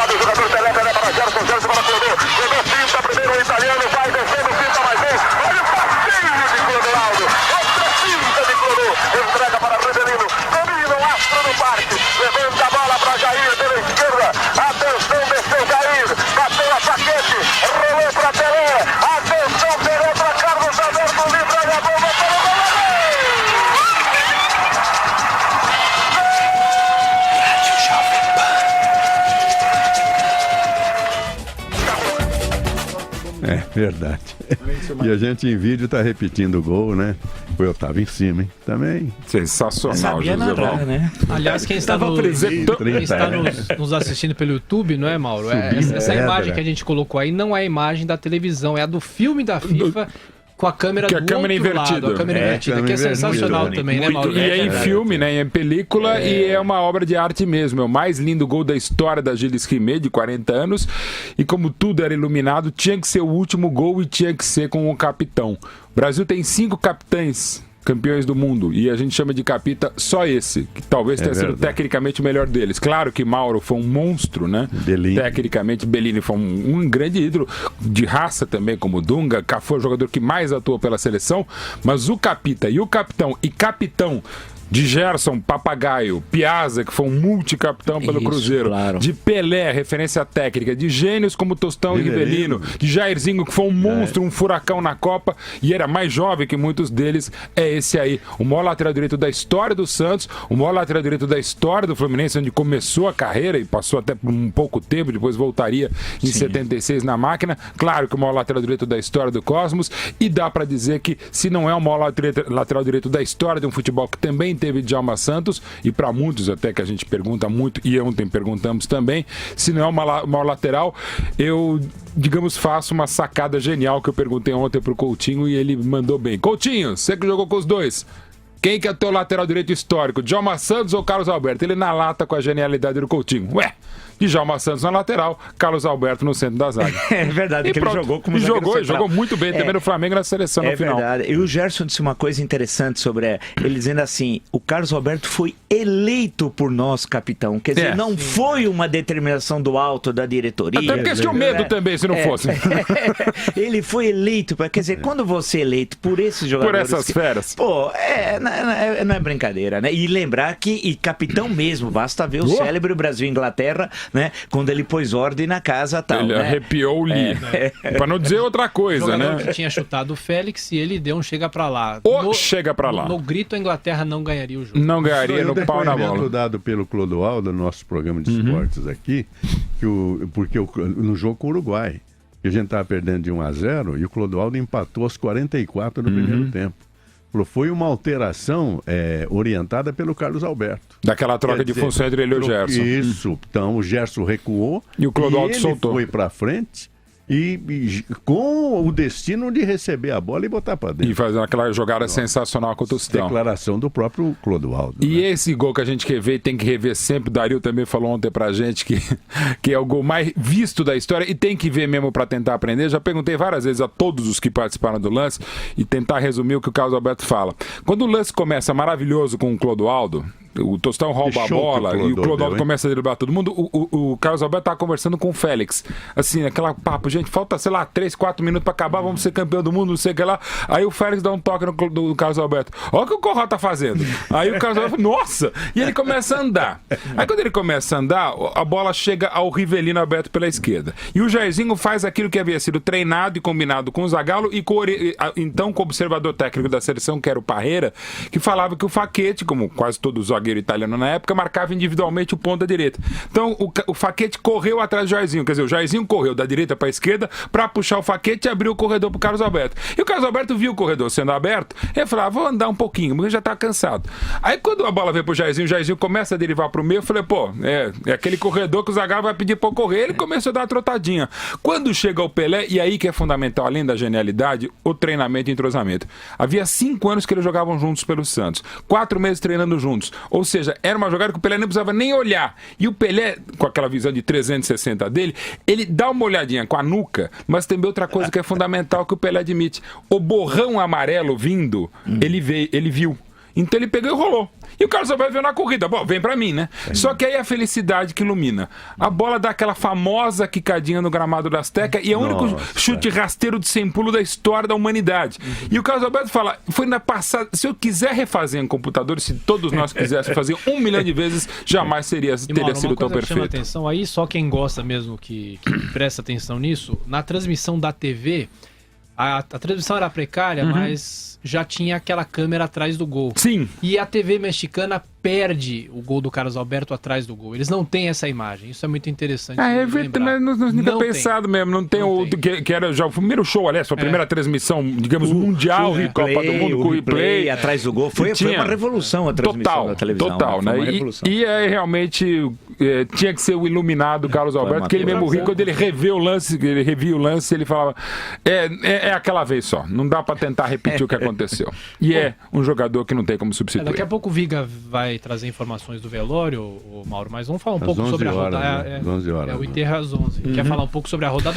lado, o jogador Pelé para Gerson, Gerson para Clodô. Clodô finta, primeiro o italiano, vai descendo, finta mais um. Olha o passeio de Clodoaldo. Outra finta de Clodô. Entrega para Rivelino. Domina o astro do parque. Levanta a bola para Jair pela esquerda. Atenção, desceu Jair. Bateu a Paquete. Rolou para Pelé. Atenção, Pelé para Carlos Alberto. Livra a bomba para o goleiro. É verdade. E a gente em vídeo tá repetindo o gol, né? Eu tava em cima, hein? Também. Sensacional, Sabia José narrar, Val. né? Aliás, quem está, quem está nos assistindo pelo YouTube, não é, Mauro? Essa imagem que a gente colocou aí não é a imagem da televisão, é a do filme da FIFA com a câmera do câmera outro invertida. lado. A câmera invertida, que é sensacional também, né, Mauro? E é em filme, né? É em película e é uma obra de arte mesmo. É o mais lindo gol da história da Gilles Rimet, de 40 anos. E como tudo era iluminado, tinha que ser o último gol e tinha que ser com o capitão. O Brasil tem 5 capitães campeões do mundo, e a gente chama de capita só esse, que talvez tenha sido tecnicamente o melhor deles. Claro que Mauro foi um monstro, né? Bellini. Tecnicamente, Bellini foi um grande ídolo, de raça também, como Dunga. Cafu foi o jogador que mais atuou pela seleção, mas o capita e o capitão de Gerson, Papagaio, Piazza, que foi um multicapitão pelo Cruzeiro, claro. De Pelé, referência técnica, de gênios como Tostão e Rivelino, de Jairzinho, que foi um monstro, um furacão na Copa, e era mais jovem que muitos deles, é esse aí. O maior lateral direito da história do Santos, o maior lateral direito da história do Fluminense, onde começou a carreira e passou até por um pouco tempo, depois voltaria em 76 na máquina. Claro que o maior lateral direito da história do Cosmos, e dá pra dizer que, se não é o maior lateral direito da história de um futebol que também teve Djalma Santos, e para muitos até que a gente pergunta muito, e ontem perguntamos também, se não é o maior lateral, eu, digamos, faço uma sacada genial que eu perguntei ontem pro Coutinho e ele mandou bem. Coutinho, você que jogou com os dois, quem que é o teu lateral direito histórico, Djalma Santos ou Carlos Alberto? Ele na lata com a genialidade do Coutinho. Ué, Djalma Santos na lateral, Carlos Alberto no centro da zaga. É verdade, que ele jogou como jogou muito bem também no Flamengo e na seleção no final. É verdade. E o Gerson disse uma coisa interessante sobre ele, dizendo assim, o Carlos Alberto foi eleito por nós, capitão. Quer dizer, não foi uma determinação do alto da diretoria. Até porque tinha medo também, se não fosse. Ele foi eleito, quer dizer, quando você é eleito por esses jogadores... Por essas feras. Pô, não é brincadeira, né? E lembrar que capitão mesmo, basta ver o célebre Brasil-Inglaterra, né? Quando ele pôs ordem na casa tal. Ele arrepiou o Lee. Pra não dizer outra coisa, né? Que tinha chutado o Félix e ele deu um chega pra lá. Chega pra lá. No grito, a Inglaterra não ganharia o jogo. Não ganharia no pau na bola. Dado pelo Clodoaldo, no nosso programa de esportes aqui, porque no jogo com o Uruguai, a gente estava perdendo de 1-0 e o Clodoaldo empatou aos 44 no primeiro tempo. Foi uma alteração orientada pelo Carlos Alberto. Daquela troca de função entre ele e o Gerson. Isso. Então o Gerson recuou e o Clodoaldo ele soltou. Foi para frente e com o destino de receber a bola e botar para dentro. E fazer aquela jogada sensacional com o Tostão. Declaração do próprio Clodoaldo. E esse gol que a gente quer ver, tem que rever sempre. O Dario também falou ontem pra gente que é o gol mais visto da história e tem que ver mesmo pra tentar aprender. Já perguntei várias vezes a todos os que participaram do lance e tentar resumir o que o Carlos Alberto fala. Quando o lance começa maravilhoso com o Clodoaldo, o Tostão rouba a bola e o Clodoaldo começa a driblar todo mundo, o Carlos Alberto tava conversando com o Félix, assim, aquela papo, gente, falta, sei lá, 3, 4 minutos pra acabar, vamos ser campeão do mundo, não sei o que lá. Aí o Félix dá um toque no Carlos Alberto, olha o que o Corró tá fazendo. Aí o Carlos Alberto, nossa! E ele começa a andar. Aí quando ele começa a andar, a bola chega ao Rivelino aberto pela esquerda. E o Jairzinho faz aquilo que havia sido treinado e combinado com o Zagallo e então com o observador técnico da seleção, que era o Parreira, que falava que o Facchetti, como quase todo zagueiro italiano na época, marcava individualmente o ponta direita. Então o Facchetti correu atrás do Jairzinho, quer dizer, o Jairzinho correu da direita para a esquerda para puxar o Facchetti e abrir o corredor pro Carlos Alberto. E o Carlos Alberto viu o corredor sendo aberto, ele falou, vou andar um pouquinho, porque já tá cansado. Aí quando a bola veio pro Jairzinho, o Jairzinho começa a derivar pro meio, eu falei, pô, é aquele corredor que o Zagallo vai pedir pra eu correr, ele começou a dar uma trotadinha. Quando chega o Pelé, e aí que é fundamental, além da genialidade, o treinamento e entrosamento. Havia 5 anos que eles jogavam juntos pelo Santos, 4 meses treinando juntos, ou seja, era uma jogada que o Pelé não precisava nem olhar. E o Pelé, com aquela visão de 360 dele, ele dá uma olhadinha com a nuca, mas também outra coisa que é fundamental que o Pelé admite. O borrão amarelo vindo, ele viu. Então ele pegou e rolou. E o Carlos Alberto veio na corrida. Bom, vem pra mim, né? Só que aí a felicidade que ilumina. A bola dá aquela famosa quicadinha no gramado da Azteca e é o único chute rasteiro de sem pulo da história da humanidade. E o Carlos Alberto fala, foi na passada, se eu quiser refazer em computador, se todos nós quiséssemos fazer 1 milhão de vezes, jamais teria sido tão perfeito. Chama atenção aí, só quem gosta mesmo que presta atenção nisso, na transmissão da TV, a transmissão era precária, mas já tinha aquela câmera atrás do gol. Sim. E a TV mexicana perde o gol do Carlos Alberto atrás do gol. Eles não têm essa imagem. Isso é muito interessante. É verdade, não pensado mesmo. Não tem o que era já o primeiro show, aliás, a primeira transmissão, digamos, mundial, Copa do Mundo, com o replay atrás do gol. Foi uma revolução a transmissão da televisão. Total, né? E realmente tinha que ser o iluminado Carlos Alberto, porque ele mesmo quando ele revia o lance, ele falava, é aquela vez só. Não dá pra tentar repetir o que aconteceu. E é um jogador que não tem como substituir. Daqui a pouco o Viga vai trazer informações do velório, o Mauro, mas vamos falar um pouco sobre a rodada. 11 horas. O enterro às 11. Quer falar um pouco sobre a rodada?